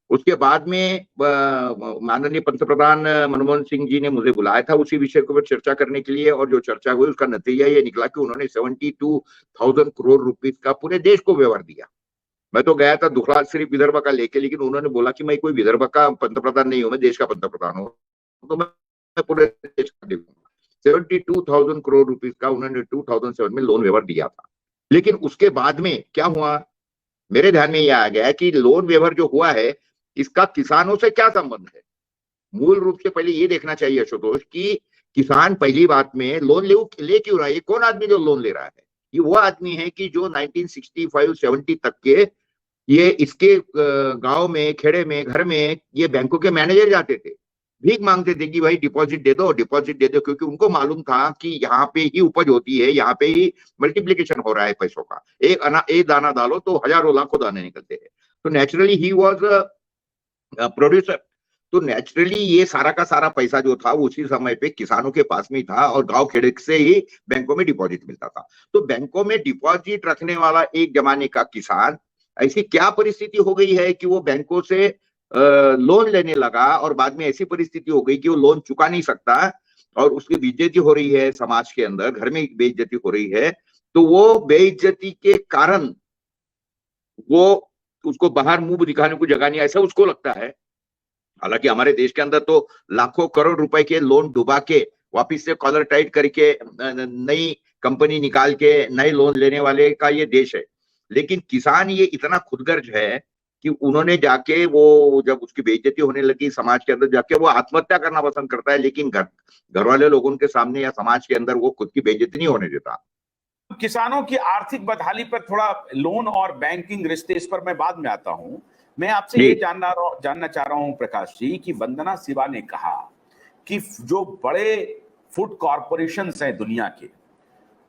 उसके बाद में माननीय पंतप्रधान मनमोहन सिंह जी ने मुझे बुलाया था उसी विषय के ऊपर चर्चा करने के लिए, और जो चर्चा हुई उसका नतीजा ये निकला कि उन्होंने 72,000 करोड़ रुपीस का पूरे देश को व्यवहार दिया। मैं तो गया था दुखड़ा सिर्फ विदर्भ का लेके, लेकिन उन्होंने बोला कि मैं कोई विदर्भ का पंतप्रधान नहीं हूं, मैं देश का पंतप्रधान हूँ, तो मैं पूरे देश का देखूंगा। 72,000 करोड़ रुपीस का उन्होंने 2007 में लोन व्यवहार दिया था। लेकिन उसके बाद में क्या हुआ, मेरे ध्यान में यह आ गया कि लोन व्यवहार जो हुआ है इसका किसानों से क्या संबंध है। मूल रूप से पहले ये देखना चाहिए आशुतोष कि किसान पहली बात में लोन ले क्यों रहा है, कौन आदमी जो लोन ले रहा है, ये वो आदमी है कि जो 1965-70 तक के ये इसके गांव में, खेड़े में, घर में ये बैंकों के मैनेजर जाते थे, भीख मांगते थे कि भाई डिपॉजिट दे दो, डिपॉजिट दे दो, क्योंकि उनको मालूम था कि यहाँ पे ही उपज होती है, यहाँ पे ही मल्टीप्लीकेशन हो रहा है पैसों का। एक दाना डालो तो हजारों लाखों दाने निकलते हैं। तो नेचुरली ही वॉज प्रोड्यूसर। तो नेचुरली ये सारा का सारा पैसा जो था उसी समय पे किसानों के पास में ही था, और गांव खेड़े से ही बैंकों में डिपॉजिट मिलता था। तो बैंकों में डिपॉजिट रखने वाला एक जमाने का किसान, ऐसी क्या परिस्थिति हो गई है कि वो बैंकों से लोन लेने लगा, और बाद में ऐसी परिस्थिति हो गई कि वो लोन चुका नहीं सकता, और उसकी बेइज्जती हो रही है समाज के अंदर, घर में बेइज्जती हो रही है। तो वो बेइज्जती के कारण वो उसको बाहर मुंह दिखाने को जगह नहीं, ऐसा उसको लगता है। हालांकि हमारे देश के अंदर तो लाखों करोड़ रुपए के लोन डुबा के वापिस से कॉलर टाइट करके नई कंपनी निकाल के नए लोन लेने वाले का ये देश है। लेकिन किसान ये इतना खुदगर्ज है कि उन्होंने जाके, वो जब उसकी बेइज्जती होने लगी समाज के अंदर, जाके वो आत्महत्या करना पसंद करता है, लेकिन घर वाले लोगों के सामने या समाज के अंदर वो खुद की बेइज्जती नहीं होने देता। किसानों की आर्थिक बदहाली पर थोड़ा, लोन और बैंकिंग रिश्ते, इस पर मैं बाद में आता हूं। मैं आपसे ये जानना चाह रहा हूं प्रकाश जी कि वंदना शिवा ने कहा कि जो बड़े फूड कॉरपोरेशंस हैं दुनिया के,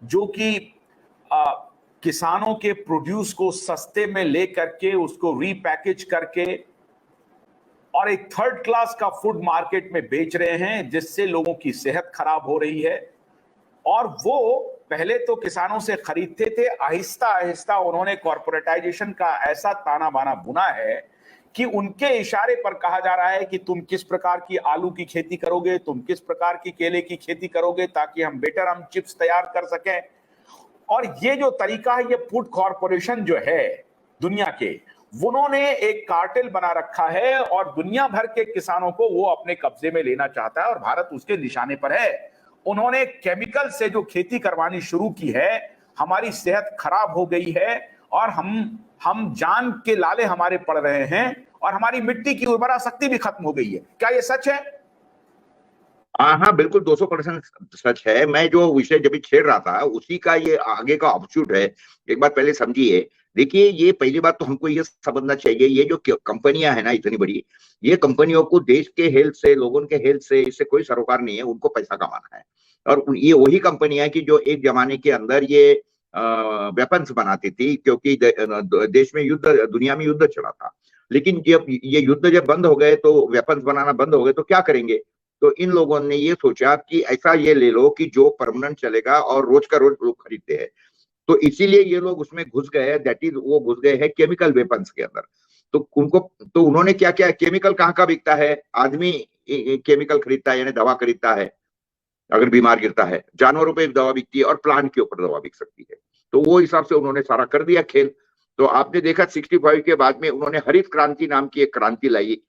जो कि किसानों के प्रोड्यूस को सस्ते में ले करके उसको रीपैकेज करके और एक थर्ड क्लास का फूड मार्केट में बेच रहे हैं, जिससे लोगों की सेहत खराब हो रही है। और वो पहले तो किसानों से खरीदते थे, आहिस्ता आहिस्ता उन्होंने कॉर्पोरेटाइजेशन का ऐसा ताना बाना बुना है कि उनके इशारे पर कहा जा रहा है कि तुम किस प्रकार की आलू की खेती करोगे, तुम किस प्रकार की केले की खेती करोगे, ताकि हम चिप्स तैयार कर सकें। और ये जो तरीका है, ये फूड कॉर्पोरेशन जो है दुनिया के, उन्होंने एक कार्टेल बना रखा है और दुनिया भर के किसानों को वो अपने कब्जे में लेना चाहता है, और भारत उसके निशाने पर है। उन्होंने केमिकल से जो खेती करवानी शुरू की है, हमारी सेहत खराब हो गई है, और हम जान के लाले हमारे पड़ रहे हैं, और हमारी मिट्टी की उर्वरा शक्ति भी खत्म हो गई है। क्या ये सच है? हाँ, बिल्कुल 200% सच है। मैं जो विषय जब भी छेड़ रहा था उसी का ये आगे का ऑफशूट है। एक बात पहले समझिए, देखिए, ये पहली बात तो हमको ये समझना चाहिए, ये जो कंपनियां है ना इतनी बड़ी, ये कंपनियों को देश के हेल्थ से, लोगों के हेल्थ से, इससे कोई सरोकार नहीं है, उनको पैसा कमाना है। और ये वही कंपनियां की जो एक जमाने के अंदर ये वेपन्स बनाती थी, क्योंकि देश में युद्ध, दुनिया में युद्ध चला था। लेकिन जब ये युद्ध जब बंद हो गए, तो वेपन्स बनाना बंद हो गए, तो क्या करेंगे? तो इन लोगों ने ये सोचा कि ऐसा ये ले लो कि जो परमानेंट चलेगा और रोज का रोज लोग खरीदते हैं। तो इसीलिए ये लोग उसमें घुस गए, दैट इज वो घुस गए हैं केमिकल वेपन्स के अंदर। तो उन्होंने क्या किया, केमिकल कहाँ का बिकता है, आदमी केमिकल खरीदता है, यानी दवा खरीदता है। अगर बीमार गिरता है, जानवरों पे एक दवा बिकती है और प्लांट के ऊपर दवा बिक सकती है। तो वो हिसाब से उन्होंने सारा कर दिया खेल। तो आपने देखा 65 के बाद में उन्होंने हरित क्रांति नाम की एक क्रांति लाई,